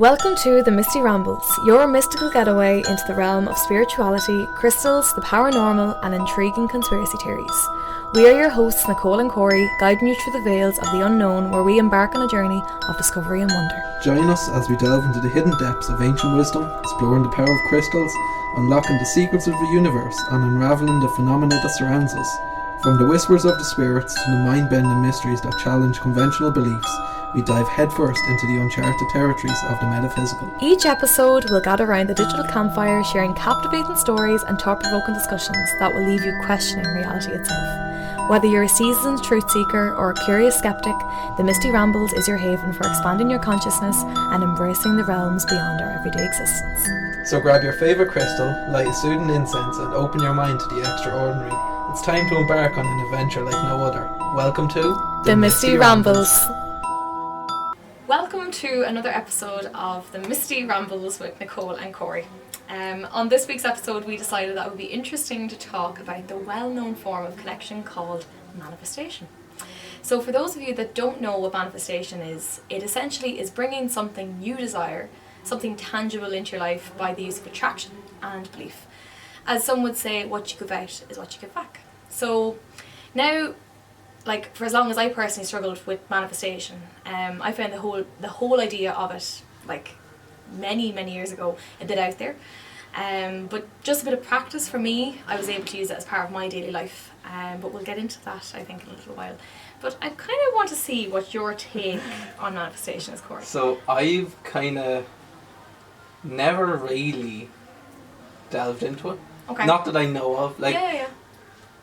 Welcome to the Misty Rambles, your mystical getaway into the realm of spirituality, crystals, the paranormal, and intriguing conspiracy theories. We are your hosts, Nicole and Corey, guiding you through the veils of the unknown, where we embark on a journey of discovery and wonder. Join us as we delve into the hidden depths of ancient wisdom, exploring the power of crystals, unlocking the secrets of the universe, and unraveling the phenomena that surrounds us. From the whispers of the spirits to the mind-bending mysteries that challenge conventional beliefs, we dive headfirst into the uncharted territories of the metaphysical. Each episode will gather around the digital campfire, sharing captivating stories and thought-provoking discussions that will leave you questioning reality itself. Whether you're a seasoned truth seeker or a curious skeptic, the Misty Rambles is your haven for expanding your consciousness and embracing the realms beyond our everyday existence. So grab your favourite crystal, light a soothing incense, and open your mind to the extraordinary. It's time to embark on an adventure like no other. Welcome to the Misty Rambles. Welcome to another episode of the Misty Rambles with Nicole and Corey. On this week's episode, we decided that it would be interesting to talk about the well-known form of connection called manifestation. So for those of you that don't know what manifestation is, it essentially is bringing something you desire, something tangible into your life by the use of attraction and belief. As some would say, what you give out is what you give back. So now, like, for as long as I personally struggled with manifestation, I found the whole idea of it, like, many years ago, a bit out there. But just a bit of practice for me, I was able to use it as part of my daily life. But we'll get into that, I think, in a little while. But I kind of want to see what your take on manifestation is, Corey. So I've kind of never really delved into it. Okay. Not that I know of. Like, Yeah.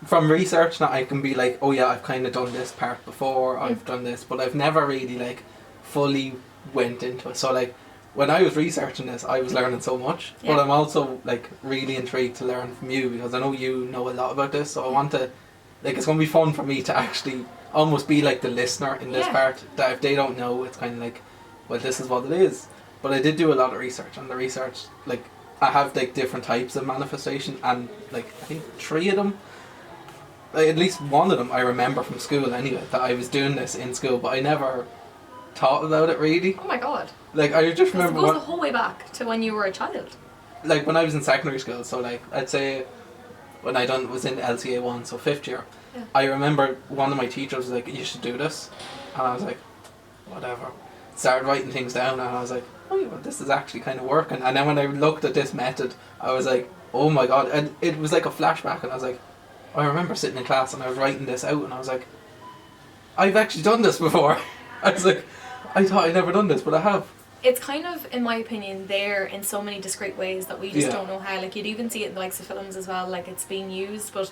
from research now I can be like, oh yeah, I've kind of done this part before, I've done this, but I've never really like fully went into it. So like when I was researching this, I was learning so much, but I'm also like really intrigued to learn from you, because I know you know a lot about this, so I want to, like, it's going to be fun for me to actually almost be like the listener in this part, that if they don't know, it's kind of like, well, this is what it is. But I did do a lot of research, and the research, like, I have like different types of manifestation, and like I think 3 of them, like, at least one of them I remember from school anyway, that I was doing this in school, but I never thought about it really. Oh my god. Like, I just remember it goes the whole way back to when you were a child. Like when I was in secondary school, so like I'd say when I was in LCA 1, so 5th year, I remember one of my teachers was like, you should do this, and I was like, whatever. Started writing things down, and I was like, oh yeah, well, this is actually kind of working. And then when I looked at this method, I was like, oh my god, and it was like a flashback, and I was like, I remember sitting in class and I was writing this out, and I was like, I've actually done this before. I was like, I thought I'd never done this, but I have. It's kind of, in my opinion, there in so many discrete ways that we just don't know how. Like, you'd even see it in the likes of films as well, like it's being used, but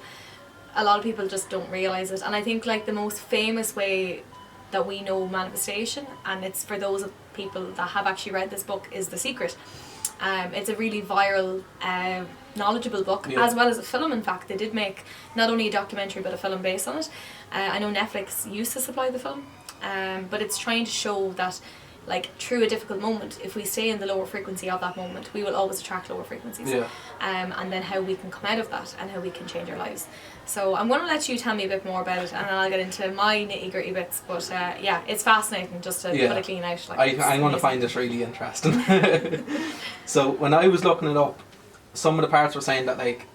a lot of people just don't realise it. And I think like the most famous way that we know manifestation, and it's for those of people that have actually read this book, is The Secret. It's a really viral, knowledgeable book, as well as a film. In fact, they did make not only a documentary but a film based on it. I know Netflix used to supply the film, but it's trying to show that, like, through a difficult moment, if we stay in the lower frequency of that moment, we will always attract lower frequencies. And then how we can come out of that and how we can change our lives. So I'm going to let you tell me a bit more about it, and then I'll get into my nitty gritty bits. But yeah, it's fascinating just to put it clean out. Like, I'm going to find this really interesting. So when I was looking it up, some of the parts were saying that like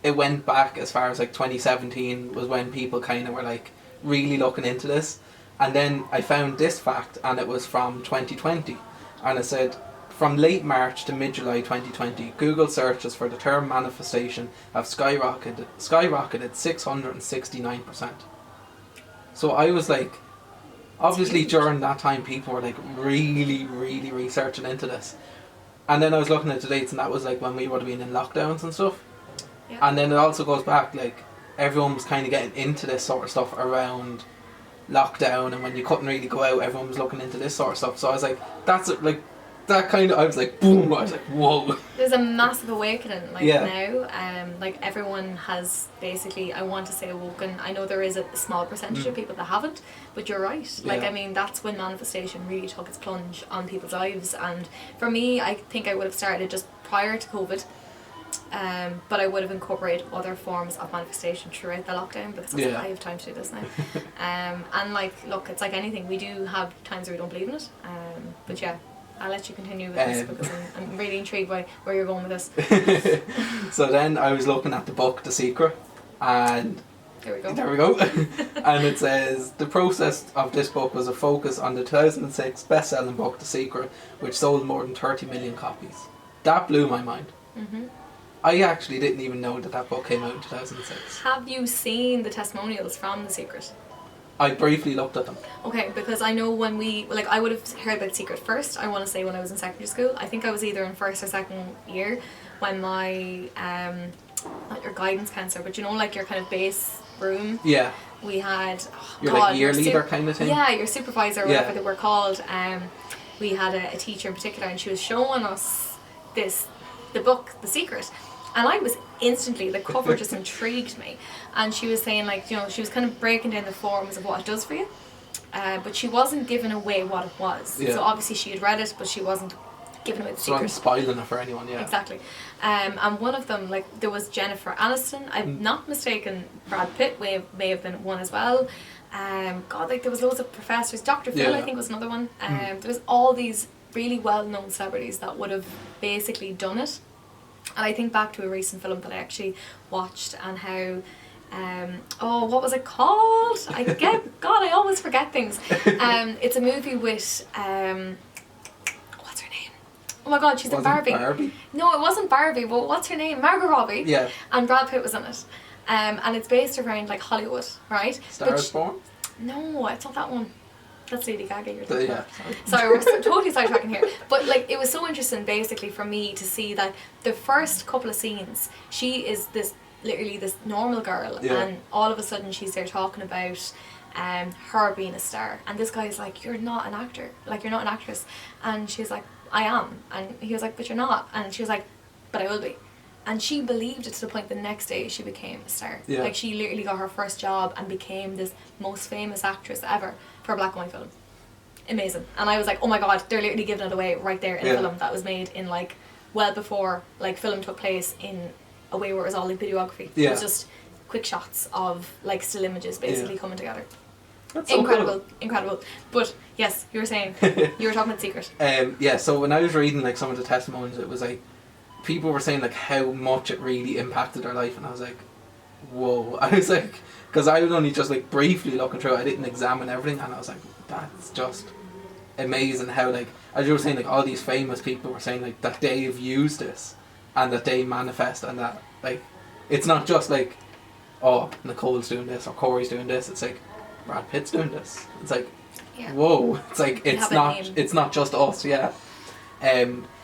it went back as far as like 2017 was when people kind of were like really looking into this. And then I found this fact, and it was from 2020, and it said, from late March to mid-July 2020, Google searches for the term manifestation have skyrocketed 669%. So I was like, obviously during that time people were like really researching into this. And then I was looking at the dates, and that was like when we would have been in lockdowns and stuff. And then it also goes back, like, everyone was kind of getting into this sort of stuff around lockdown, and when you couldn't really go out, everyone was looking into this sort of stuff. So I was like, that's it, like, that kind of, I was like, boom, I was like, whoa. There's a massive awakening, like, now. Like, everyone has basically, I want to say, awoken. I know there is a small percentage of people that haven't, but you're right. Like, I mean, that's when manifestation really took its plunge on people's lives. And for me, I think I would have started just prior to COVID. But I would have incorporated other forms of manifestation throughout the lockdown, because I was like, I have time to do this now. And like, look, it's like anything, we do have times where we don't believe in it, but yeah, I'll let you continue with this because I'm really intrigued by where you're going with this. So then I was looking at the book The Secret, and There we go. there we go. And it says the process of this book was a focus on the 2006 best-selling book The Secret, which sold more than 30 million copies. That blew my mind. Mm-hmm. I actually didn't even know that book came out in 2006. Have you seen the testimonials from The Secret? I briefly looked at them. Okay, because I know when I would have heard about The Secret first, I want to say when I was in secondary school. I think I was either in first or second year when my, not your guidance counsellor, but you know, like your kind of base room. Yeah. We had, Your year leader kind of thing? Yeah, your supervisor, or whatever Yeah. they were called. We had a teacher in particular, and she was showing us the book, The Secret. And I was instantly, the cover just intrigued me. And she was saying, like, you know, she was kind of breaking down the forms of what it does for you. But she wasn't giving away what it was. Yeah. So obviously she had read it, but she wasn't giving away the So I'm secret. spoiling it for anyone, yeah. Exactly. And one of them, like, there was Jennifer Aniston. I'm not mistaken, Brad Pitt may have been one as well. God, like, there was loads of professors. Dr. Phil, Yeah. I think, was another one. There was all these really well-known celebrities that would have basically done it. And I think back to a recent film that I actually watched, and how what was it called? I always forget things. It's a movie with what's her name? Oh my god, she's in Wasn't Barbie. No, it wasn't Barbie, but what's her name? Margot Robbie. Yeah. And Brad Pitt was in it. And it's based around like Hollywood, right? Stars Born? No, it's not that one. That's Lady Gaga you're thinking Yeah. of. Sorry, we're totally sidetracking here. But like, it was so interesting basically for me to see that the first couple of scenes, she is literally this normal girl, Yeah. and all of a sudden she's there talking about her being a star, and this guy is like, you're not an actor, like, you're not an actress. And she's like, I am. And he was like, but you're not. And she was like, but I will be. And she believed it to the point the next day she became a star. Yeah. Like, she literally got her first job and became this most famous actress ever for a black and white film. Amazing. And I was like, oh my god, they're literally giving it away right there in a film that was made in like well before like film took place, in a way where it was all like videography. It was just quick shots of like still images basically coming together. That's so cool. Incredible. But yes, you were saying, you were talking about Secret. Yeah, so when I was reading like some of the testimonies, it was like people were saying like how much it really impacted their life, and I was like, whoa. I was like, because I was only just like briefly looking through it, I didn't examine everything, and I was like, that's just amazing how, like, as you were saying, like all these famous people were saying like that they've used this and that they manifest, and that like it's not just like, oh, Nicole's doing this or Corey's doing this, it's like Brad Pitt's doing this. It's like, whoa, it's like it's not just us.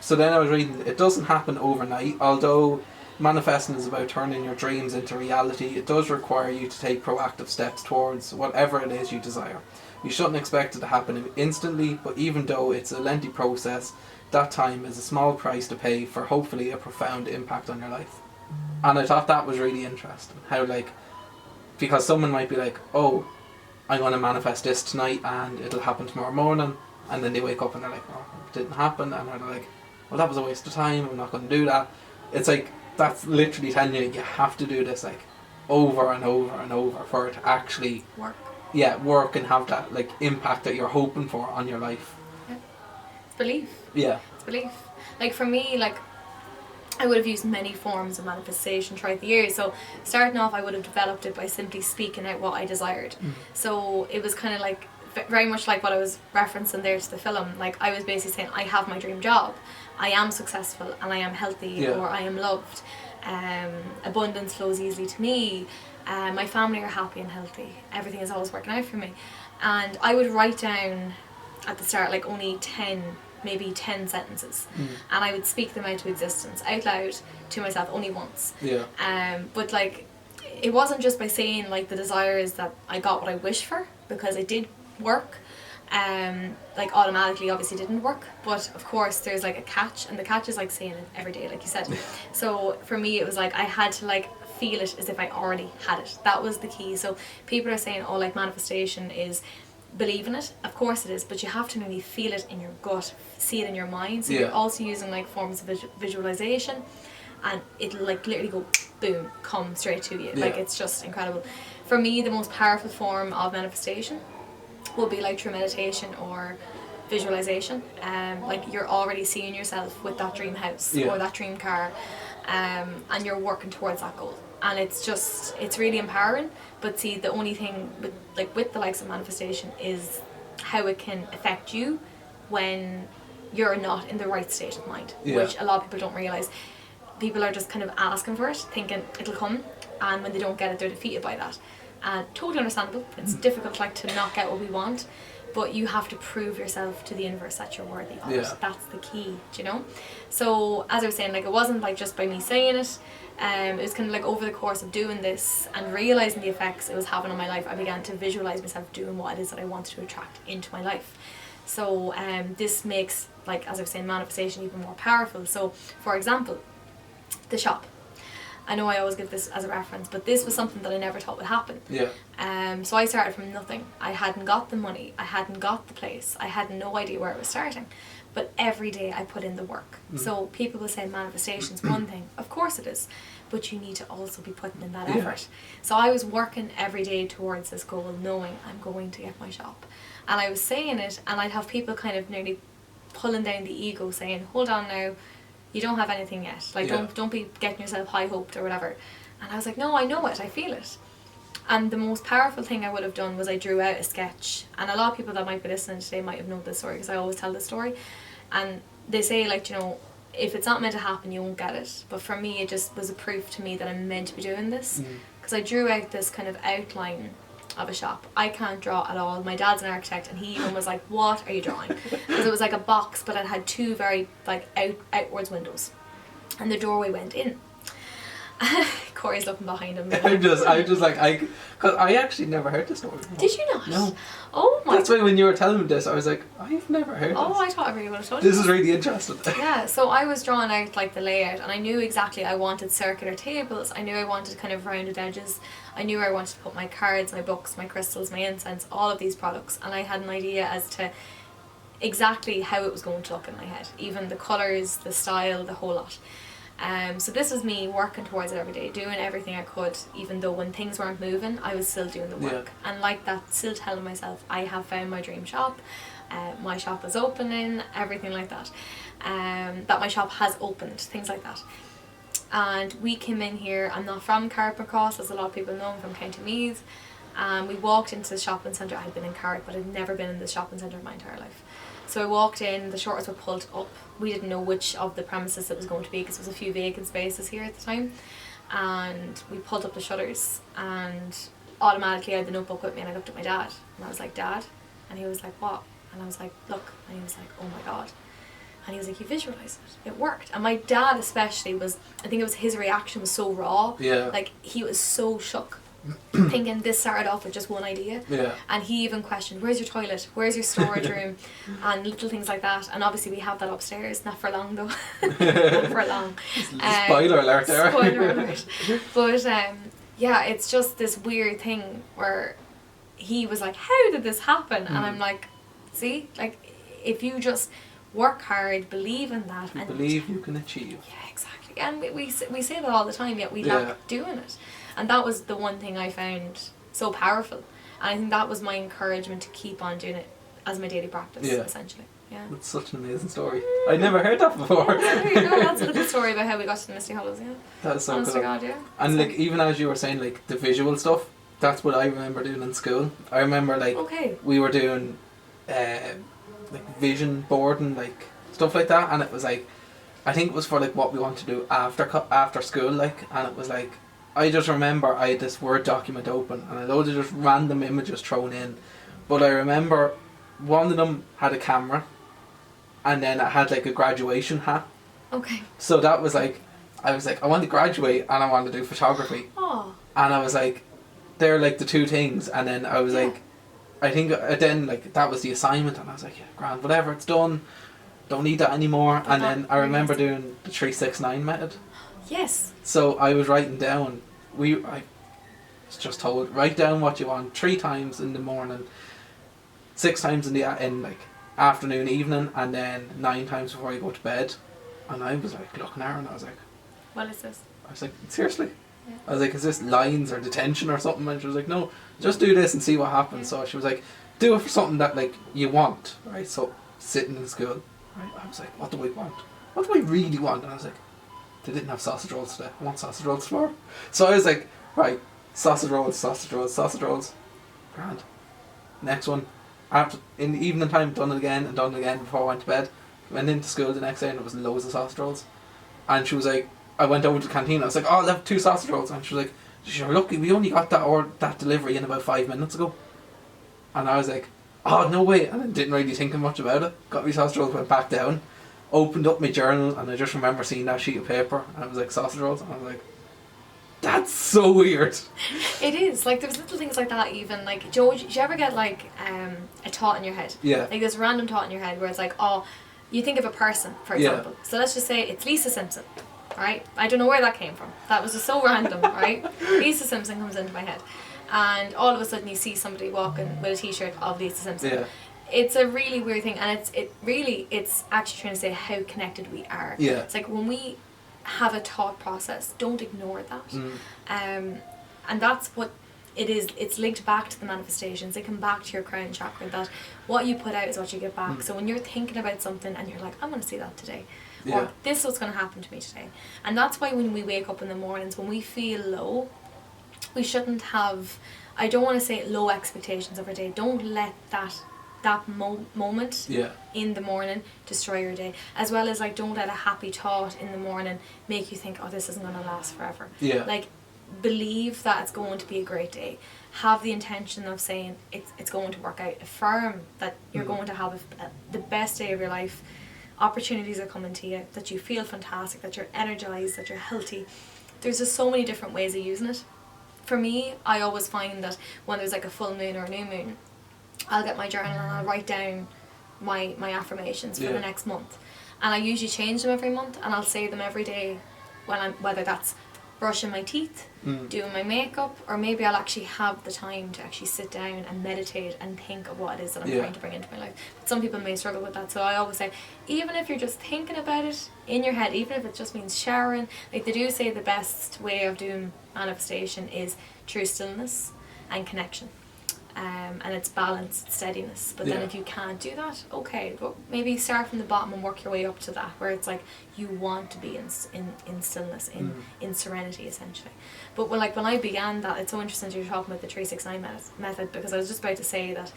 So then I was reading, it doesn't happen overnight. Although manifesting is about turning your dreams into reality, it does require you to take proactive steps towards whatever it is you desire. You shouldn't expect it to happen instantly, but even though it's a lengthy process, that time is a small price to pay for hopefully a profound impact on your life. And I thought that was really interesting, how like, because someone might be like, oh, I'm going to manifest this tonight and it'll happen tomorrow morning, and then they wake up and they're like, oh, it didn't happen, and they're like, well, that was a waste of time, I'm not going to do that. It's like, that's literally telling you have to do this like over and over and over for it to actually work and have that like impact that you're hoping for on your life. It's belief. It's belief. Like for me, like, I would have used many forms of manifestation throughout the years. So starting off, I would have developed it by simply speaking out what I desired. So it was kind of like very much like what I was referencing there to the film. Like, I was basically saying, I have my dream job, I am successful, and I am healthy, or I am loved. Abundance flows easily to me. My family are happy and healthy. Everything is always working out for me. And I would write down at the start like only 10 sentences, and I would speak them out to existence out loud to myself only once. But like, it wasn't just by saying like the desire is that I got what I wished for, because it did work. Like automatically obviously didn't work, but of course there's like a catch, and the catch is like saying it every day, like you said. So for me it was like I had to like feel it as if I already had it. That was the key. So people are saying, oh, like manifestation is believe in it. Of course it is, but you have to really feel it in your gut, see it in your mind. So you're also using like forms of visualization, and it'll like literally go boom, come straight to you. Like, it's just incredible. For me, the most powerful form of manifestation would be like through meditation or visualization. Like you're already seeing yourself with that dream house or that dream car, and you're working towards that goal. And it's really empowering. But see, the only thing with the likes of manifestation is how it can affect you when you're not in the right state of mind, which a lot of people don't realise. People are just kind of asking for it, thinking it'll come, and when they don't get it, they're defeated by that. And totally understandable. It's difficult to not get what we want, but you have to prove yourself to the universe that you're worthy of it. That's the key, do you know? So as I was saying, it wasn't just by me saying it. It was kind of over the course of doing this and realising the effects it was having on my life, I began to visualise myself doing what it is that I wanted to attract into my life. So this makes, as I was saying, manifestation even more powerful. So for example, the shop. I know I always give this as a reference, but this was something that I never thought would happen. So I started from nothing. I hadn't got the money, I hadn't got the place, I had no idea where it was starting. But every day I put in the work. So people will say manifestation's one thing. Of course it is. But you need to also be putting in that effort. So I was working every day towards this goal, knowing I'm going to get my shop. And I was saying it, and I'd have people kind of nearly pulling down the ego, saying, hold on now, you don't have anything yet. Don't be getting yourself high hoped or whatever. And I was like, no, I know it, I feel it. And the most powerful thing I would have done was I drew out a sketch. And a lot of people that might be listening today might have known this story, because I always tell this story. And they say, if it's not meant to happen, you won't get it. But for me, it just was a proof to me that I'm meant to be doing this. Because I drew out this kind of outline of a shop. I can't draw at all. My dad's an architect, and he even was like, what are you drawing? Because it was like a box, but it had two very outwards windows. And the doorway went in. Corey's looking behind him. Because I actually never heard this story before. Did you not? No. Oh my. That's why when you were telling me this, I was like, I've never heard this. Oh, I thought I really would have told you. This is really interesting. Yeah, so I was drawing out the layout, and I knew exactly I wanted circular tables. I knew I wanted kind of rounded edges. I knew I wanted to put my cards, my books, my crystals, my incense, all of these products, and I had an idea as to exactly how it was going to look in my head, even the colours, the style, the whole lot. So this was me working towards it every day, doing everything I could, even though when things weren't moving, I was still doing the work. And still telling myself, I have found my dream shop, my shop is opening, everything like that. That my shop has opened, things like that. And we came in here, I'm not from Carrickmacross, as a lot of people know, I'm from County Meath. We walked into the shopping centre. I had been in Carrick, but I'd never been in the shopping centre in my entire life. So I walked in, the shutters were pulled up. We didn't know which of the premises it was going to be, because there was a few vacant spaces here at the time. And we pulled up the shutters, and automatically I had the notebook with me, and I looked at my dad. And I was like, Dad? And he was like, what? And I was like, look. And he was like, oh my God. And he was like, you visualised it. It worked. And my dad especially I think it was his reaction was so raw. He was so shook. Thinking this started off with just one idea, and he even questioned, where's your toilet, where's your storage room, and little things like that. And obviously we have that upstairs, not for long though. Not for long. Spoiler alert there. Spoiler alert. But it's just this weird thing where he was like, how did this happen? And I'm like, see, if you just work hard, believe in that, and believe you can achieve. Yeah, exactly. And we say that all the time, yet we lack doing it. And that was the one thing I found so powerful. And I think that was my encouragement to keep on doing it as my daily practice, essentially. Yeah. That's such an amazing story. I'd never heard that before. There you go. That's a little story about how we got to the Misty Hollows, That's so Honest cool. to God, yeah. And even as you were saying, the visual stuff, that's what I remember doing in school. I remember we were doing vision boarding, stuff like that, and it was I think it was for what we want to do after school, and it was I just remember I had this Word document open and a load of just random images thrown in. But I remember one of them had a camera, and then it had a graduation hat. Okay. So that was I was I want to graduate and I want to do photography. Oh. And I was they're the two things. And then I was I think then that was the assignment, and I was yeah, grand, whatever, it's done. Don't need that anymore. And then I remember doing the 369 method. Yes. So I was writing down, I was just told, write down what you want 3 times in the morning, 6 times in the afternoon, evening, and then 9 times before you go to bed. And I was looking at her, and I was what is this? I was seriously? Yeah. I was is this lines or detention or something? And she was no, just do this and see what happens. So she was do it for something that you want, right? So sitting in school. Right? I was like, what do I want? What do I really want? And I was like, they didn't have sausage rolls today. I want sausage rolls tomorrow. So I was like, right, sausage rolls, sausage rolls, sausage rolls. Grand. Next one. After in the evening time, done it again and done it again before I went to bed. Went into school the next day and there was loads of sausage rolls. And she was like, I went over to the canteen. I was like, oh, I'll have 2 sausage rolls. And she was like, you're lucky. We only got that delivery in about 5 minutes ago. And I was like, oh, no way. And I didn't really think much about it. Got me sausage rolls, went back down. Opened up my journal and I just remember seeing that sheet of paper and it was like sausage rolls and I was like, that's so weird. It is. Like there's little things like that even. Like Joe, did you ever get like a thought in your head? Yeah. Like this random thought in your head where it's like, oh, you think of a person, for example. So let's just say it's Lisa Simpson. Right? I don't know where that came from. That was just so random, right? Lisa Simpson comes into my head. And all of a sudden you see somebody walking with a t-shirt of Lisa Simpson. Yeah. It's a really weird thing, and it's actually trying to say how connected we are. Yeah. It's like when we have a thought process, don't ignore that. And that's what it is. It's linked back to the manifestations. It comes back to your crown chakra, that what you put out is what you get back. So when you're thinking about something and you're like, I'm going to see that today. Or this is what's going to happen to me today. And that's why when we wake up in the mornings, when we feel low, we shouldn't have, I don't want to say low expectations of our day. Don't let that moment in the morning destroy your day, as well as like don't let a happy thought in the morning make you think, oh, this isn't going to last forever. Like believe that it's going to be a great day. Have the intention of saying it's going to work out. Affirm that you're going to have the best day of your life. Opportunities are coming to you, that you feel fantastic, that you're energized, that you're healthy. There's just so many different ways of using it. For me, I always find that when there's like a full moon or a new moon, I'll get my journal and I'll write down my affirmations for the next month. And I usually change them every month and I'll say them every day whether that's brushing my teeth, doing my makeup, or maybe I'll actually have the time to actually sit down and meditate and think of what it is that I'm trying to bring into my life. But some people may struggle with that, so I always say, even if you're just thinking about it in your head, even if it just means showering, like they do say the best way of doing manifestation is through stillness and connection. And it's balance, it's steadiness. But then if you can't do that, okay, but maybe start from the bottom and work your way up to that, where it's like you want to be in stillness, in serenity, essentially. But when I began that, it's so interesting that you're talking about the 369 method, because I was just about to say that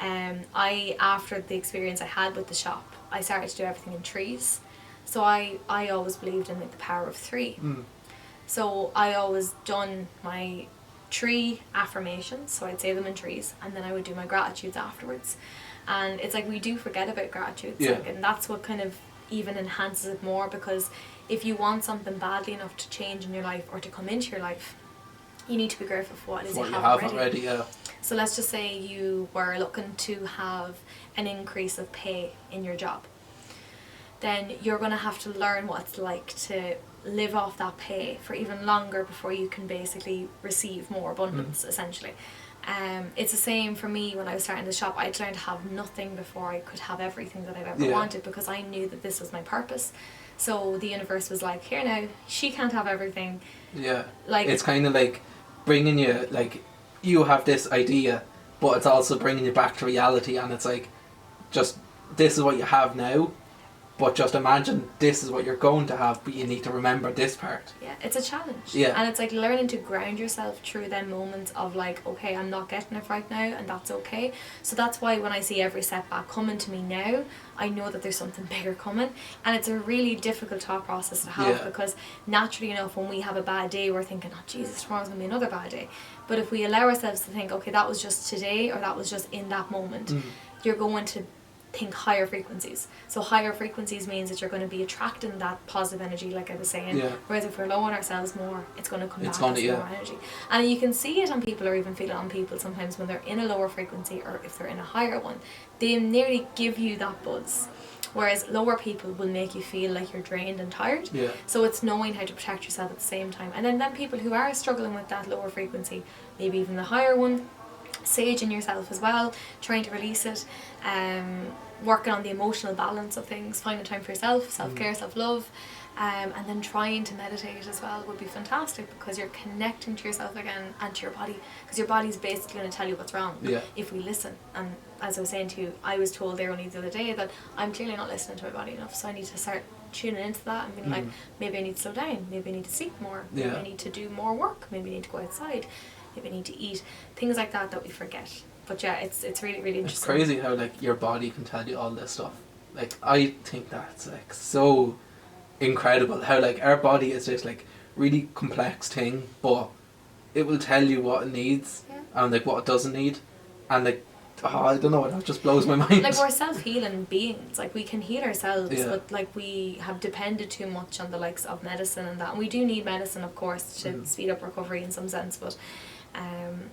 I, after the experience I had with the shop, I started to do everything in threes. So I always believed in like the power of 3. So I always done my 3 affirmations, so I'd say them in threes, and then I would do my gratitudes afterwards. And it's like we do forget about gratitudes, like, and that's what kind of even enhances it more, because if you want something badly enough to change in your life or to come into your life, you need to be grateful for what it is you have already. So let's just say you were looking to have an increase of pay in your job. Then you're going to have to learn what it's like to live off that pay for even longer before you can basically receive more abundance, essentially. It's the same for me when I was starting the shop. I'd learned to have nothing before I could have everything that I've ever wanted, because I knew that this was my purpose. So the universe was like, here now, she can't have everything. Like, it's kind of like bringing you, like, you have this idea, but it's also bringing you back to reality, and it's like, just, this is what you have now, but just imagine this is what you're going to have, but you need to remember this part. Yeah, it's a challenge. And it's like learning to ground yourself through them moments of like, okay, I'm not getting it right now, and that's okay. So that's why when I see every setback coming to me now, I know that there's something bigger coming. And it's a really difficult thought process to have, because naturally enough, when we have a bad day, we're thinking, oh Jesus, tomorrow's going to be another bad day. But if we allow ourselves to think, okay, that was just today, or that was just in that moment, you're going to think higher frequencies. So higher frequencies means that you're going to be attracting that positive energy, like I was saying. Whereas if we're low on ourselves more, it's going to come back as more energy. And you can see it on people, or even feel it on people sometimes when they're in a lower frequency, or if they're in a higher one, they nearly give you that buzz. Whereas lower people will make you feel like you're drained and tired. So it's knowing how to protect yourself at the same time. And then people who are struggling with that lower frequency, maybe even the higher one, saging yourself as well, trying to release it, working on the emotional balance of things, finding time for yourself, self-care, self-love, and then trying to meditate as well would be fantastic, because you're connecting to yourself again and to your body, because your body's basically going to tell you what's wrong if we listen. And as I was saying to you, I was told there only the other day that I'm clearly not listening to my body enough, so I need to start tuning into that and being like, maybe I need to slow down, maybe I need to sleep more, maybe I need to do more work, maybe I need to go outside, maybe I need to eat, things like that we forget. But yeah, it's really, really interesting. It's crazy how like your body can tell you all this stuff. Like, I think that's like so incredible how like our body is this like really complex thing, but it will tell you what it needs and like what it doesn't need, and like I don't know, that just blows my mind. Like, we're self-healing beings, like we can heal ourselves, but like we have depended too much on the likes of medicine and that, and we do need medicine of course to speed up recovery in some sense, but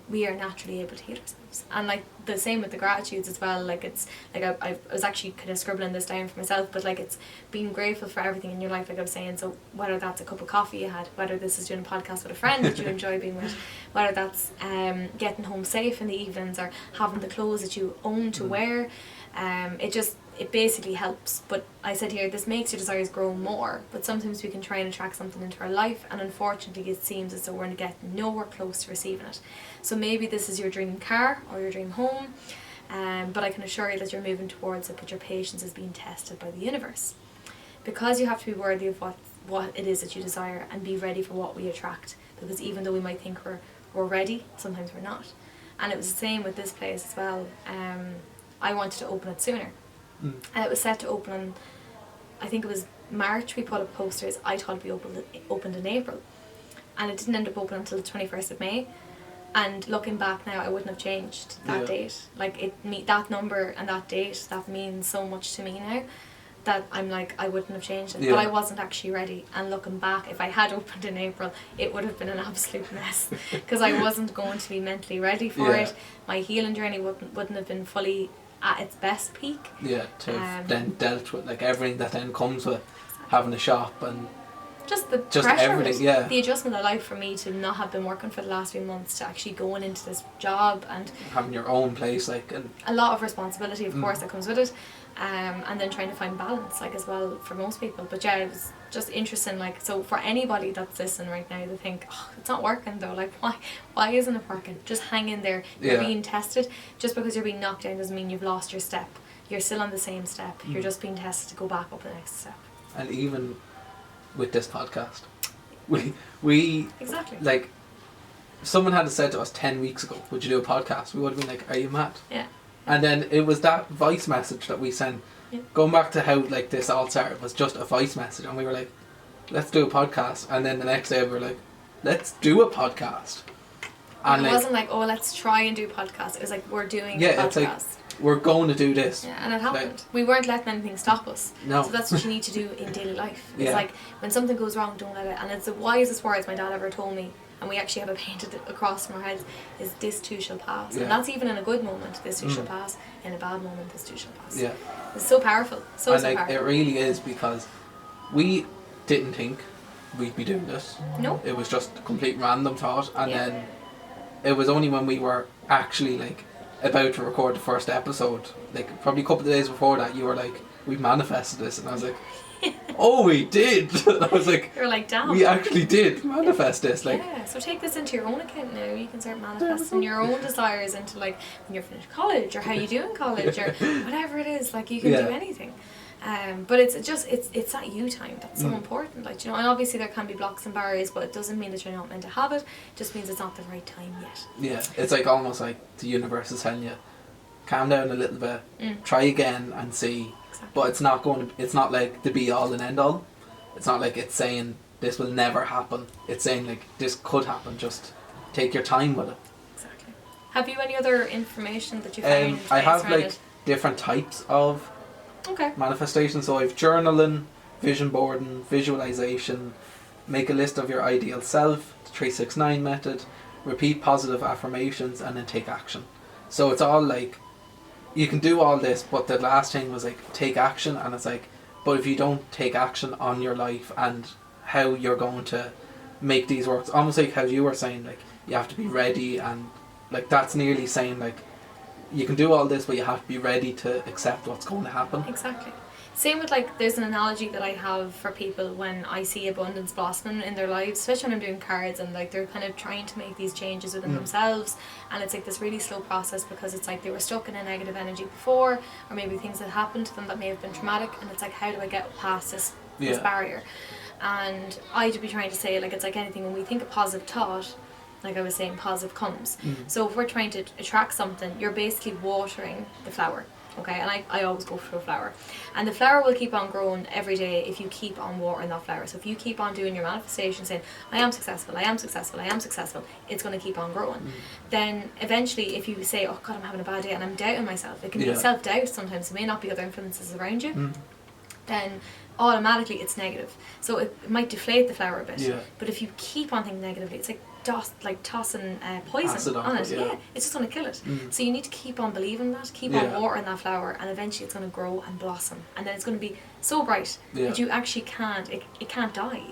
we are naturally able to heal ourselves. And like the same with the gratitudes as well, like it's like I was actually kind of scribbling this down for myself, but like it's being grateful for everything in your life, like I was saying. So whether that's a cup of coffee you had, whether this is doing a podcast with a friend that you enjoy being with, whether that's getting home safe in the evenings, or having the clothes that you own to wear, it basically helps. But I said here, this makes your desires grow more, but sometimes we can try and attract something into our life, and unfortunately it seems as though we're going to get nowhere close to receiving it. So maybe this is your dream car or your dream home, but I can assure you that you're moving towards it, but your patience is being tested by the universe, because you have to be worthy of what it is that you desire, and be ready for what we attract, because even though we might think we're ready, sometimes we're not. And it was the same with this place as well. I wanted to open it sooner. And it was set to open on, I think it was March. We put up posters. I thought it'd be opened in April, and it didn't end up opening until the 21st of May. And looking back now, I wouldn't have changed that date. Like, that number and that date, that means so much to me now, that I'm like, I wouldn't have changed it. But I wasn't actually ready. And looking back, if I had opened in April, it would have been an absolute mess, because I wasn't going to be mentally ready for it. My healing journey wouldn't have been fully at its best peak. Yeah, to have then dealt with like everything that then comes with having a shop, and just pressure everything, the adjustment of life for me to not have been working for the last few months, to actually going into this job and having your own place, like, and a lot of responsibility of course that comes with it, and then trying to find balance, like, as well for most people. But yeah, it was just interesting. Like, so for anybody that's listening right now, they think, oh, it's not working though, like why isn't it working? Just hang in there. You're being tested. Just because you're being knocked down doesn't mean you've lost your step. You're still on the same step. You're just being tested to go back up the next step. And even with this podcast, we exactly, like, someone had said to us 10 weeks ago, would you do a podcast? We would have been like, are you mad? Yeah. And then it was that voice message that we sent, going back to how like this all started, was just a voice message, and we were like, let's do a podcast. And then the next day we were like, let's do a podcast. And it wasn't like, oh, let's try and do a podcast. It was like, we're doing a podcast. It's like, we're going to do this. Yeah, and it happened. Like, we weren't letting anything stop us. No. So that's what you need to do in daily life. It's like, when something goes wrong, don't let it. And it's the wisest words my dad ever told me, and we actually have it painted across from our heads, is this too shall pass. And that's even in a good moment, this too shall pass. In a bad moment, this too shall pass. Yeah. It's so powerful. So powerful. It really is, because we didn't think we'd be doing this. No. It was just a complete random thought, and then it was only when we were actually like about to record the first episode, like probably a couple of days before that, you were like, we manifested this, and I was like, oh, we did. I was like, you're like, damn, we actually did manifest this. Like, yeah, so take this into your own account now. You can start manifesting your own desires into, like, when you're finished college, or how you do in college, or whatever it is. Like, you can do anything. But it's that you time that's so important, like, you know. And obviously there can be blocks and barriers, but it doesn't mean that you're not meant to have it. It just means it's not the right time yet. Yeah, it's like almost like the universe is telling you, calm down a little bit, try again and see. Exactly. But it's not like the be all and end all. It's not like it's saying this will never happen. It's saying like this could happen. Just take your time with it. Exactly. Have you any other information that you found? I have like different types of manifestation. So I've journaling, vision boarding, visualization, make a list of your ideal self, the 369 method, repeat positive affirmations, and then take action. So it's all like, you can do all this, but the last thing was like, take action. And it's like, but if you don't take action on your life and how you're going to make these work, almost like how you were saying, like, you have to be ready and like that's nearly saying like you can do all this, but you have to be ready to accept what's going to happen. Exactly. Same with like, there's an analogy that I have for people when I see abundance blossoming in their lives, especially when I'm doing cards and like they're kind of trying to make these changes within themselves, and it's like this really slow process because it's like they were stuck in a negative energy before, or maybe things that happened to them that may have been traumatic, and it's like, how do I get past this barrier? And I'd be trying to say, like, it's like anything, when we think a positive thought, like I was saying, positive comes. So if we're trying to attract something, you're basically watering the flower. Okay, and I always go for a flower, and the flower will keep on growing every day if you keep on watering that flower. So if you keep on doing your manifestation, saying I am successful, I am successful, I am successful, it's going to keep on growing. Then eventually, if you say, oh God, I'm having a bad day and I'm doubting myself, it can be self-doubt sometimes, it may not be other influences around you, then automatically it's negative. So it might deflate the flower a bit, but if you keep on thinking negatively, it's like tossing poison on it. It's just going to kill it. So you need to keep on believing that, keep on watering that flower, and eventually it's going to grow and blossom, and then it's going to be so bright that you actually it can't die.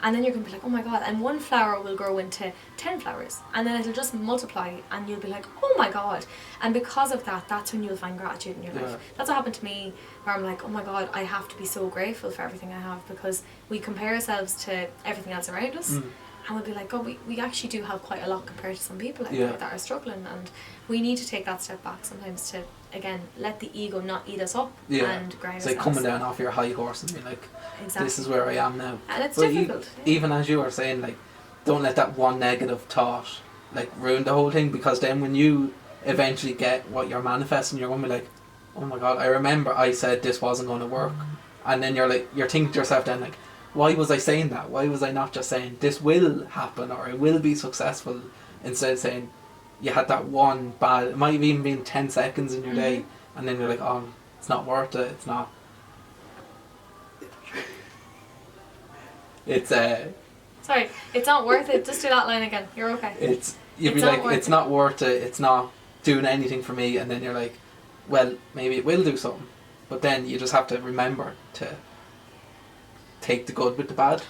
And then you're going to be like, oh my God, and one flower will grow into 10 flowers, and then it'll just multiply, and you'll be like, oh my God. And because of that, that's when you'll find gratitude in your life. That's what happened to me, where I'm like, oh my God, I have to be so grateful for everything I have, because we compare ourselves to everything else around us. And we'll be like, oh, we actually do have quite a lot compared to some people out there that are struggling, and we need to take that step back sometimes to, again, let the ego not eat us up and grind it's ourselves. like coming down off your high horse and being like, this is where I am now. And it's difficult. Even as you were saying, like, don't let that one negative thought like ruin the whole thing, because then when you eventually get what you're manifesting, you're going to be like, oh my God, I remember I said this wasn't going to work. And then you're thinking to yourself then, like, why was I saying that? Why was I not just saying this will happen or it will be successful, instead of saying you had that one bad, it might have even been 10 seconds in your day, and then you're like, oh, it's not worth it, it's not. It's Sorry, it's not worth it. Just do that line again. You're okay. You'd be like, it's not worth it, it's not doing anything for me, and then you're like, well, maybe it will do something. But then you just have to remember to take the good with the bad.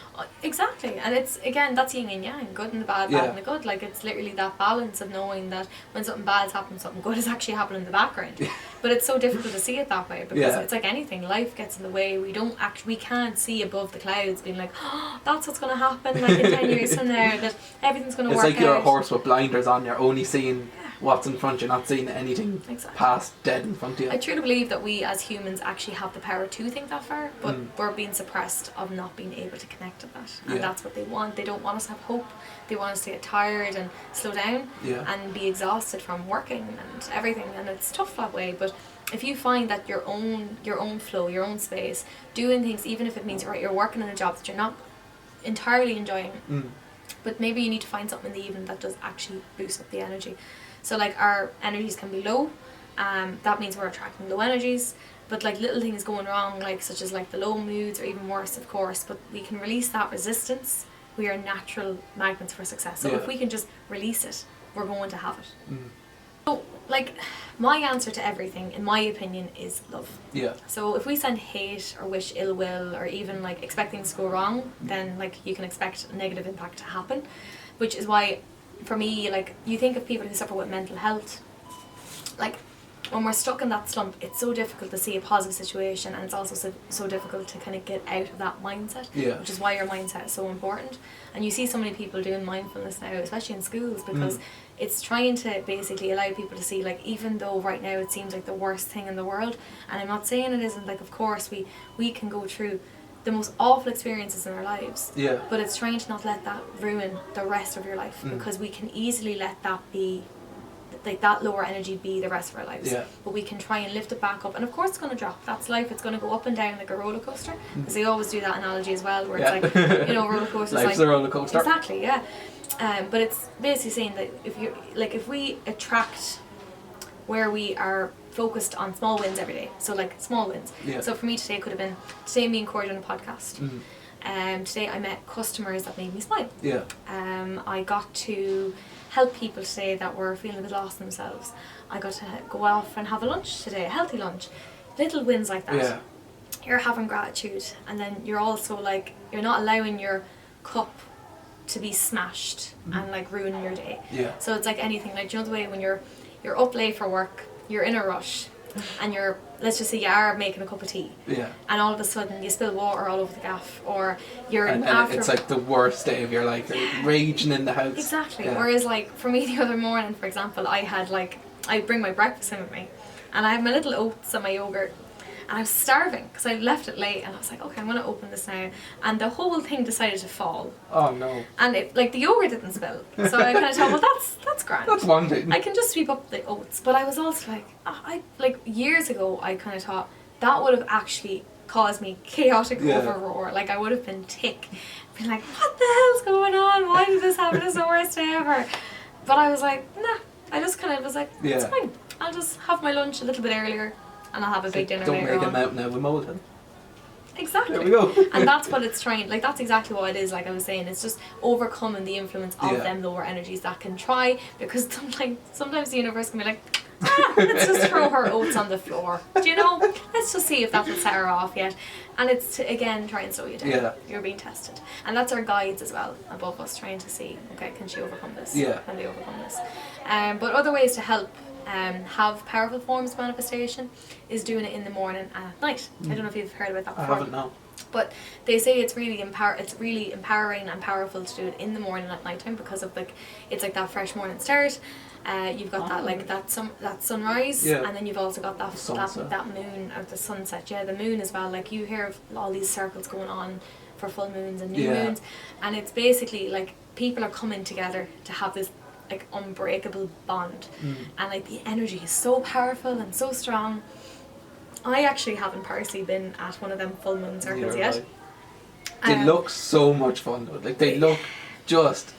Exactly, and it's, again, that's yin and yang, good and the bad, bad and the good. Like, it's literally that balance of knowing that when something bad's happening, something good is actually happening in the background. But it's so difficult to see it that way, because it's like anything, life gets in the way. We can't see above the clouds being like, oh, that's what's going to happen like in 10 years from now, that everything's going to work out. It's like you're a horse with blinders on, you're only seeing what's in front, you're not seeing anything past dead in front of you. I truly believe that we as humans actually have the power to think that far, but we're being suppressed of not being able to connect to that. And that's what they want. They don't want us to have hope. They want us to get tired and slow down and be exhausted from working and everything, and it's tough that way. But if you find that your own flow, your own space, doing things, even if it means you're working in a job that you're not entirely enjoying, but maybe you need to find something in the evening that does actually boost up the energy. So like, our energies can be low, that means we're attracting low energies, but like little things going wrong, like such as like the low moods, or even worse, of course, but we can release that resistance. We are natural magnets for success. So if we can just release it, we're going to have it. So like, my answer to everything, in my opinion, is love. So if we send hate or wish ill will, or even like expect things to go wrong, then like you can expect a negative impact to happen, which is why, for me, like, you think of people who suffer with mental health, like, when we're stuck in that slump, it's so difficult to see a positive situation, and it's also so difficult to kind of get out of that mindset, which is why your mindset is so important. And you see so many people doing mindfulness now, especially in schools, because it's trying to basically allow people to see, like, even though right now it seems like the worst thing in the world, and I'm not saying it isn't, like, of course we can go through the most awful experiences in our lives, but it's trying to not let that ruin the rest of your life, because we can easily let that be, like, that lower energy be the rest of our lives, but we can try and lift it back up, and of course it's going to drop. That's life. It's going to go up and down like a roller coaster, because they always do that analogy as well, where it's like, you know, roller coasters, life's like a roller coaster. Exactly, but it's basically saying that if we attract where we are focused on small wins every day, so like small wins. So for me today could have been, today me and Corey doing a podcast. Today I met customers that made me smile. I got to help people today that were feeling a bit lost themselves. I got to go off and have a lunch today, a healthy lunch. Little wins like that. You're having gratitude, and then you're also like, you're not allowing your cup to be smashed and like ruin your day. Yeah. So it's like anything, like, you know the way when you're up late for work, you're in a rush, and let's just say you are making a cup of tea, Yeah. and all of a sudden you spill water all over the gaff, or you're And after. it's like the worst day of your life. You're raging in the house. Exactly. Yeah. Whereas like for me the other morning, for example, I bring my breakfast in with me, and I have my little oats and my yogurt. And I was starving because I left it late, and I was like, okay, I'm going to open this now. And the whole thing decided to fall. Oh no. And the yogurt didn't spill. So I kind of thought, well, that's grand. That's one thing. I can just sweep up the oats. But I was also like, years ago, I kind of thought that would have actually caused me chaotic overroar. Like, I would have been been like, what the hell's going on? Why did this happen? It's the worst day ever. But I was like, nah. I just kind of was like, it's fine. I'll just have my lunch a little bit earlier. And I'll have a big dinner Don't later make on. a mountain out of a molehill. Exactly. There we go. And that's what it's trying, like, that's exactly what it is, like I was saying. It's just overcoming the influence of them lower energies that can try, because sometimes the universe can be like, let's just throw her oats on the floor. Do you know? Let's just see if that will set her off yet. And it's to, again, try and slow you down. Yeah. You're being tested. And that's our guides as well, above us, trying to see, okay, can she overcome this? Yeah. Can they overcome this? But other ways to help have powerful forms of manifestation is doing it in the morning and at night. I don't know if you've heard about that before. I haven't, no. But they say it's really empowering and powerful to do it in the morning and at night time, because of it's like that fresh morning start. You've got that sunrise, and then you've also got that moon, or the sunset. Yeah, the moon as well. Like, you hear of all these circles going on for full moons and new moons, and it's basically like people are coming together to have this like unbreakable bond, and like the energy is so powerful and so strong. I actually haven't personally been at one of them full moon circles yet. They look so much fun though. Like, they look just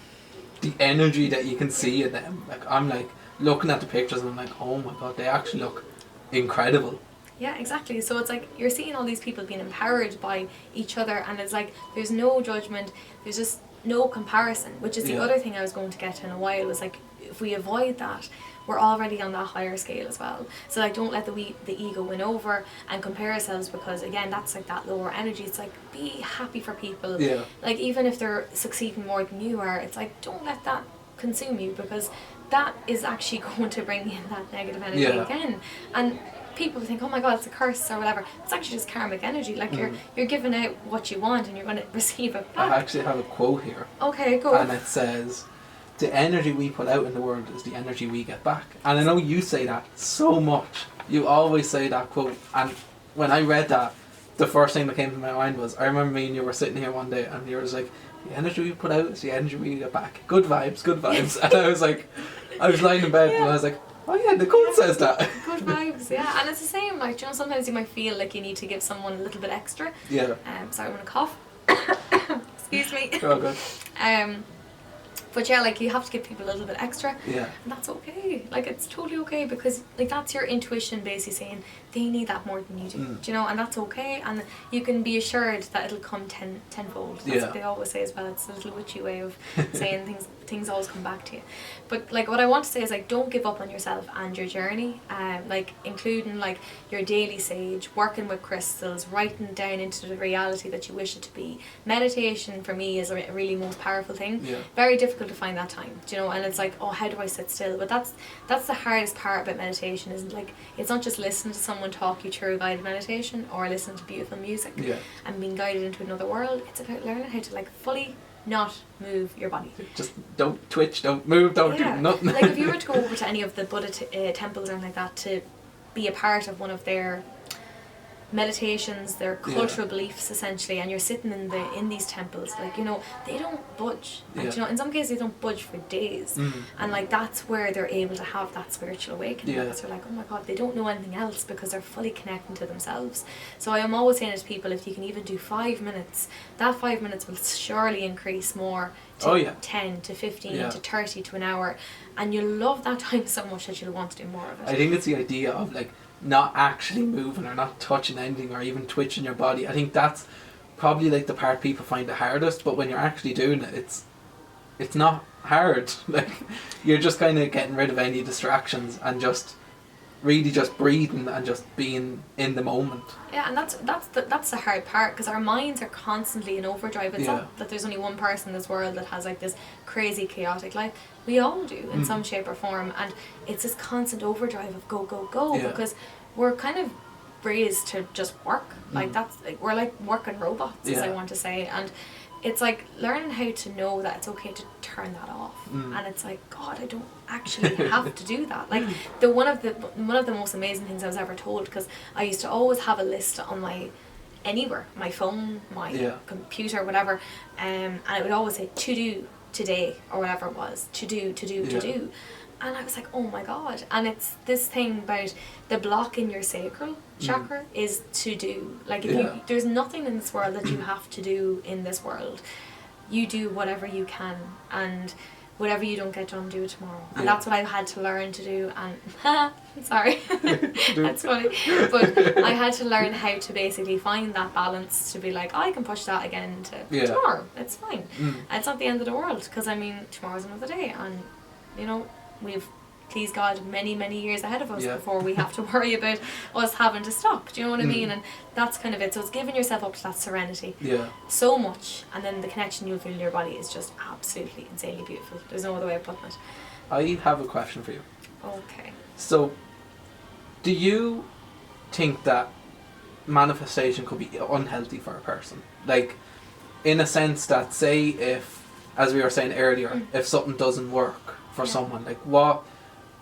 the energy that you can see in them. Like, I'm like looking at the pictures and I'm like, oh my god, they actually look incredible. Yeah, exactly. So it's like you're seeing all these people being empowered by each other, and it's like there's no judgment, there's just no comparison, which is the other thing I was going to get to in a while. Was like, if we avoid that, we're already on that higher scale as well. So like, don't let the ego win over and compare ourselves, because again, that's like that lower energy. It's like, be happy for people. Yeah. Like, even if they're succeeding more than you are, it's like, don't let that consume you, because that is actually going to bring in that negative energy again. And people think, oh my god, it's a curse or whatever. It's actually just karmic energy. Like, you're giving out what you want and you're going to receive it back. I actually have a quote here. Okay, go. And it says, the energy we put out in the world is the energy we get back. And I know you say that so much. You always say that quote. And when I read that, the first thing that came to my mind was, I remember me and you were sitting here one day and you were like, the energy we put out is the energy we get back. Good vibes, good vibes. And I was like, I was lying in bed and I was like, oh yeah, Nicole says that. Good vibes, yeah. And it's the same, like, you know, sometimes you might feel like you need to give someone a little bit extra. Yeah. Sorry, I'm going to cough. Excuse me. Oh, good. But yeah, like, you have to give people a little bit extra. Yeah. And that's okay. Like, it's totally okay, because like, that's your intuition basically saying they need that more than you do. Do you know? And that's okay. And you can be assured that it'll come tenfold. That's what they always say as well. It's a little witchy way of saying things always come back to you. But like, what I want to say is, like, don't give up on yourself and your journey. Like, including like your daily sage, working with crystals, writing down into the reality that you wish it to be. Meditation for me is a really most powerful thing. Yeah. Very difficult to find that time, do you know? And it's like, oh, how do I sit still? But that's the hardest part about meditation, is like, it's not just listening to someone talk you through a guided meditation or listening to beautiful music and being guided into another world. It's about learning how to like fully not move your body. Just don't twitch, don't move, don't do nothing. Like, if you were to go over to any of the Buddha temples or anything like that to be a part of one of their meditations, their cultural beliefs essentially, and you're sitting in these temples, like, you know, they don't budge. Like, you know, in some cases they don't budge for days, and like, that's where they're able to have that spiritual awakening. Because they're like, oh my god, they don't know anything else, because they're fully connecting to themselves. So I am always saying to people, if you can even do 5 minutes, that 5 minutes will surely increase more to 10 to 15 to 30 to an hour, and you'll love that time so much that you'll want to do more of it. I think it's the idea of like not actually moving or not touching anything or even twitching your body. I think that's probably like the part people find the hardest, but when you're actually doing it, it's not hard. Like, you're just kind of getting rid of any distractions and just really just breathing and just being in the moment. Yeah, and that's the hard part, because our minds are constantly in overdrive. It's not that there's only one person in this world that has like this crazy chaotic life. We all do in some shape or form, and it's this constant overdrive of go go go, because we're kind of raised to just work. Like that's like we're like working robots, as I want to say, and it's like learning how to know that it's okay to turn that off. And it's like, God, I don't actually have to do that. Like one of the most amazing things I was ever told, because I used to always have a list on my phone, my computer, whatever, and it would always say to do today, or whatever it was, to do. And I was like, oh my God. And it's this thing about the block in your sacral chakra is to do. Like if there's nothing in this world that you have to do in this world. You do whatever you can, and whatever you don't get done, do it tomorrow. And that's what I've had to learn to do. And sorry, that's funny. But I had to learn how to basically find that balance, to be like, I can push that again to tomorrow. It's fine. And it's not the end of the world, because I mean, tomorrow's another day, and you know, we've, please God, many, many years ahead of us before we have to worry about us having to stop. Do you know what I mean? And that's kind of it. So it's giving yourself up to that serenity so much, and then the connection you'll feel in your body is just absolutely insanely beautiful. There's no other way of putting it. I have a question for you. Okay. So, do you think that manifestation could be unhealthy for a person? Like, in a sense that, say, if, as we were saying earlier, if something doesn't work for someone, like, what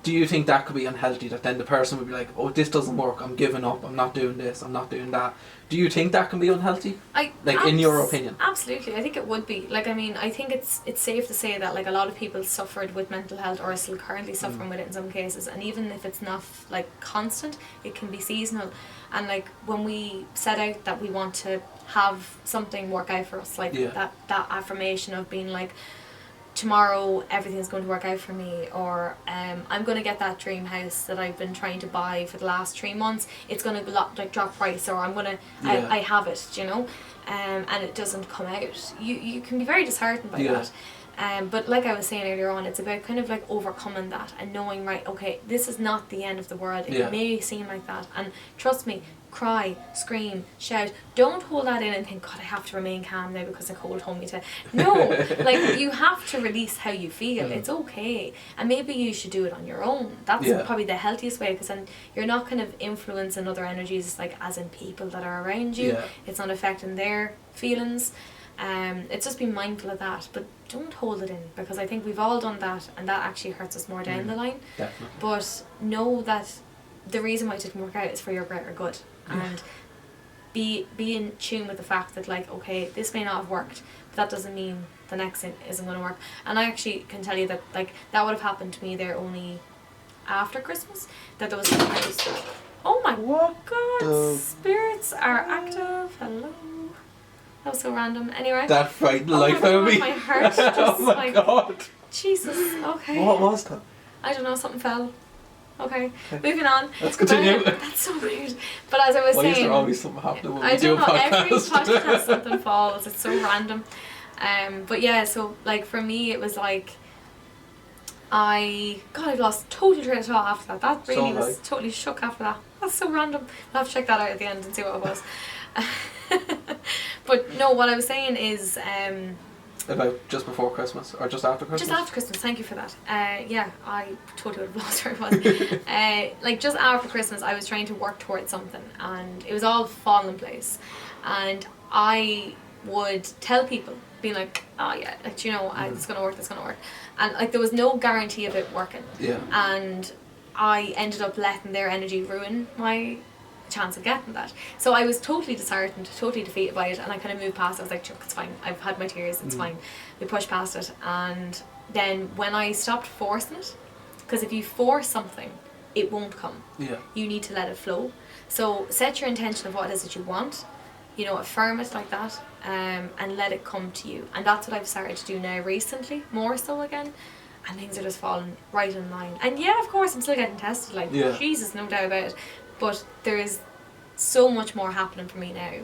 do you think that could be unhealthy, that then the person would be like, oh, this doesn't work, I'm giving up, I'm not doing this, I'm not doing that? Do you think that can be unhealthy? In your opinion? Absolutely, I think it would be. Like, I mean, I think it's safe to say that like a lot of people suffered with mental health, or are still currently suffering with it in some cases, and even if it's not like constant, it can be seasonal. And like when we set out that we want to have something work out for us, like that affirmation of being like, tomorrow everything's going to work out for me, or I'm going to get that dream house that I've been trying to buy for the last 3 months, it's going to like drop price, or I'm going to I have it, you know, and it doesn't come out. You can be very disheartened by that. But like I was saying earlier on, it's about kind of like overcoming that and knowing, right, okay, this is not the end of the world. It may seem like that, and trust me, cry, scream, shout. Don't hold that in and think, God, I have to remain calm now because Nicole told me to. No, like you have to release how you feel. It's okay, and maybe you should do it on your own. That's probably the healthiest way, because then you're not kind of influencing other energies, like as in people that are around you. It's not affecting their feelings. It's just being mindful of that, but don't hold it in, because I think we've all done that, and that actually hurts us more down the line. Definitely. But know that the reason why it didn't work out is for your greater good, and be in tune with the fact that, like, okay, this may not have worked, but that doesn't mean the next thing isn't going to work. And I actually can tell you that, like, that would have happened to me there only after Christmas, that there was something I was, oh my God, spirits are active. Hello. That was so random. Anyway. That frightened the life out of me. My heart just oh my like, God. Jesus, okay. What was that? I don't know, something fell. Okay, moving on. Let's continue. That's so weird. But as I was Why saying, is there always something happening when I we do a don't know, every podcast? podcast something falls. It's so random. But yeah, so like for me it was like, I lost totally train of thought after that. That really was totally shook after that. That's so random. I'll have to check that out at the end and see what it was. But no, what I was saying is about just before Christmas or just after Christmas? Just after Christmas, thank you for that. Yeah, I totally would have lost where it was. Like just after Christmas I was trying to work towards something, and it was all falling in place, and I would tell people, being like, oh yeah, like, you know, it's gonna work, and like there was no guarantee of it working, and I ended up letting their energy ruin my chance of getting that. So I was totally disheartened, totally defeated by it, and I kind of moved past it. I was like, Chuck, it's fine, I've had my tears, it's fine. We pushed past it. And then when I stopped forcing it, because if you force something it won't come, you need to let it flow. So set your intention of what it is that you want, you know, affirm it like that, and let it come to you. And that's what I've started to do now recently, more so again, and things are just falling right in line. And yeah, of course I'm still getting tested, like Jesus, no doubt about it. But there is so much more happening for me now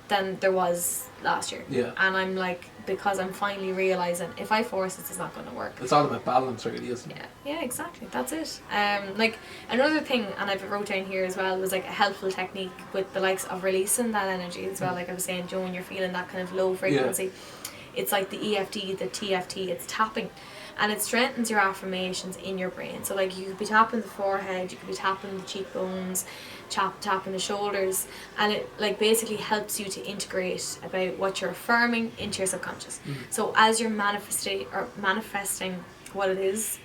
than there was last year. Yeah. And I'm like, because I'm finally realising if I force it, it's not going to work. It's all about balance, really, isn't it? Yeah, exactly. That's it. Like another thing, and I've wrote down here as well, was like a helpful technique with the likes of releasing that energy as well. Like I was saying, Joe, when you're feeling that kind of low frequency, it's like the EFT, the TFT, it's tapping. And it strengthens your affirmations in your brain. So like you could be tapping the forehead, you could be tapping the cheekbones, tapping the shoulders, and it like basically helps you to integrate about what you're affirming into your subconscious. So as you're manifesting what it is,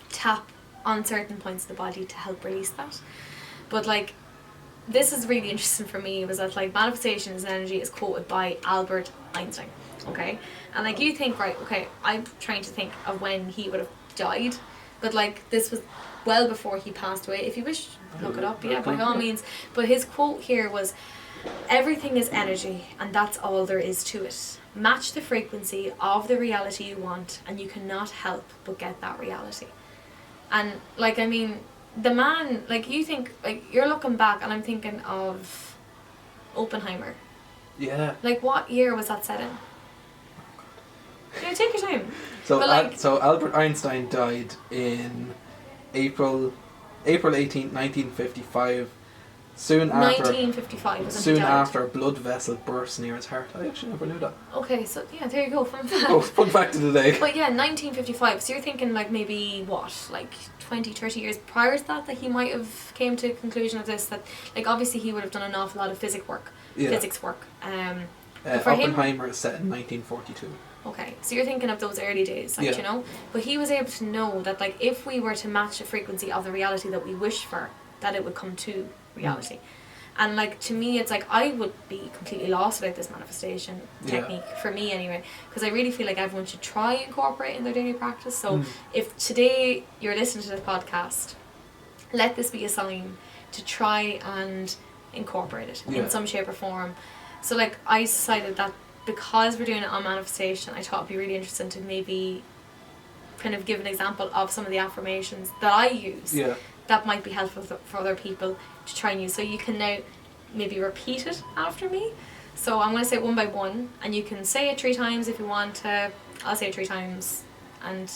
tap on certain points of the body to help release that. But like this is really interesting for me, was that like manifestation as energy is quoted by Albert Einstein. Okay, and like you think, right, okay, I'm trying to think of when he would have died, but like this was well before he passed away. If you wish, look it up, yeah, by all means. But his quote here was, everything is energy and that's all there is to it. Match the frequency of the reality you want and you cannot help but get that reality. And like, I mean, the man, like you think, like you're looking back and I'm thinking of Oppenheimer. Yeah. Like what year was that set in? Yeah, take your time. So, like, so Albert Einstein died in April 18th, 1955. Soon after 1955 was soon after a blood vessel burst near his heart. I actually never knew that. Okay, so yeah, there you go. Fun fact. Oh, fun fact of the day. But yeah, 1955. So you're thinking like maybe what, like 20, 30 years prior to that he might have came to a conclusion of this. That like obviously he would have done an awful lot of physics work. But for Oppenheimer is set in 1942. Okay, so you're thinking of those early days, like, you know? But he was able to know that, like, if we were to match the frequency of the reality that we wish for, that it would come to reality. And, like, to me, it's like, I would be completely lost without this manifestation technique, for me anyway, because I really feel like everyone should try incorporate in their daily practice. So if today you're listening to this podcast, let this be a sign to try and incorporate it in some shape or form. So, like, I decided that because we're doing it on manifestation, I thought it'd be really interesting to maybe kind of give an example of some of the affirmations that I use that might be helpful for other people to try and use. So you can now maybe repeat it after me. So I'm going to say it one by one, and you can say it 3 times if you want to. I'll say it 3 times, and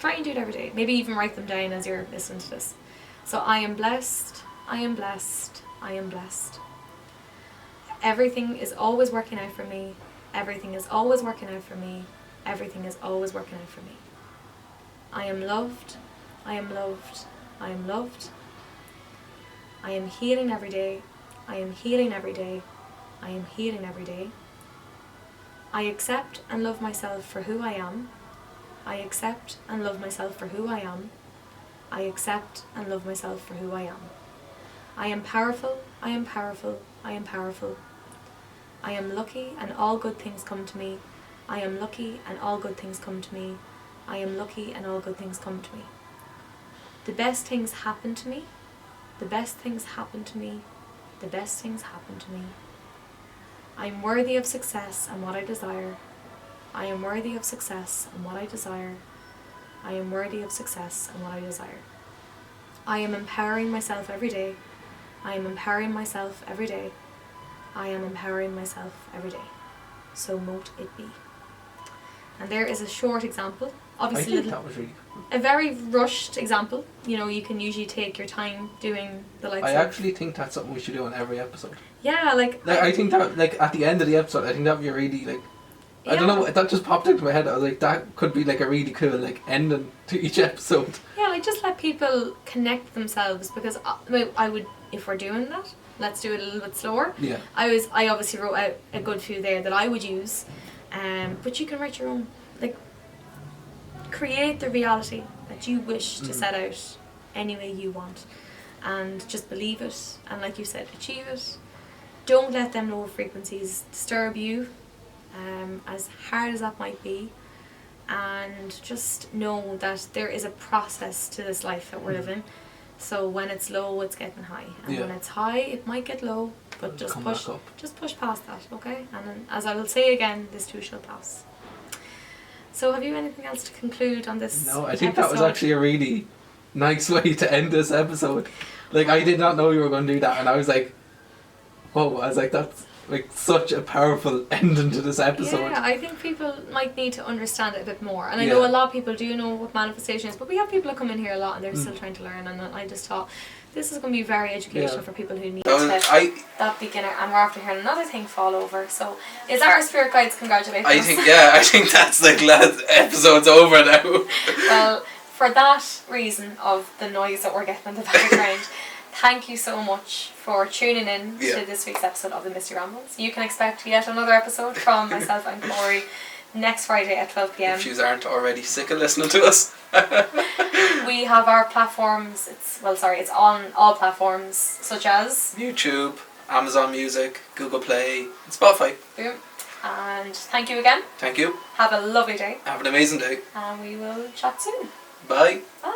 try and do it every day. Maybe even write them down as you're listening to this. So I am blessed, I am blessed, I am blessed. Everything is always working out for me. Everything is always working out for me. Everything is always working out for me. I am loved. I am loved. I am loved. I am healing every day. I am healing every day. I am healing every day. I accept and love myself for who I am. I accept and love myself for who I am. I accept and love myself for who I am. I am powerful. I am powerful. I am powerful. I am lucky and all good things come to me. I am lucky and all good things come to me. I am lucky and all good things come to me. The best things happen to me. The best things happen to me. The best things happen to me. I am worthy of success and what I desire. I am worthy of success and what I desire. I am worthy of success and what I desire. I am empowering myself every day. I am empowering myself every day. I am empowering myself every day. So mote it be. And there is a short example. Obviously, I think that was really cool. A very rushed example. You know, you can usually take your time doing the likes I of... actually think that's something we should do on every episode. Yeah, like I think that, like, at the end of the episode, I think that would be a really, like... Yeah. I don't know, that just popped into my head. I was like, that could be, like, a really cool, like, ending to each episode. Yeah, like, just let people connect themselves, because I would, if we're doing that, let's do it a little bit slower. Yeah. I obviously wrote out a good few there that I would use, but you can write your own. Like, create the reality that you wish to set out any way you want, and just believe it, and like you said, achieve it. Don't let them low frequencies disturb you, as hard as that might be, and just know that there is a process to this life that we're living. So when it's low, it's getting high, and when it's high, it might get low, but just push past that, okay? And then, as I will say again, this too shall pass. So have you anything else to conclude on this? No, I think that was actually a really nice way to end this episode. Like, I did not know you were going to do that, and I was like, whoa, I was like, like such a powerful ending to this episode. Yeah, I think people might need to understand it a bit more. And I know a lot of people do know what manifestation is, but we have people that come in here a lot and they're still trying to learn, and I just thought this is going to be very educational for people who need that beginner, and we're after hearing another thing fall over. So is our spirit guides congratulating us? I think that's the glad episode's over now. Well, for that reason of the noise that we're getting in the background, thank you so much for tuning in to this week's episode of the Misty Rambles. You can expect yet another episode from myself and Corey next Friday at 12 p.m. If you aren't already sick of listening to us. We have our platforms, it's on all platforms such as YouTube, Amazon Music, Google Play, and Spotify. Boom. And thank you again. Thank you. Have a lovely day. Have an amazing day. And we will chat soon. Bye. Bye.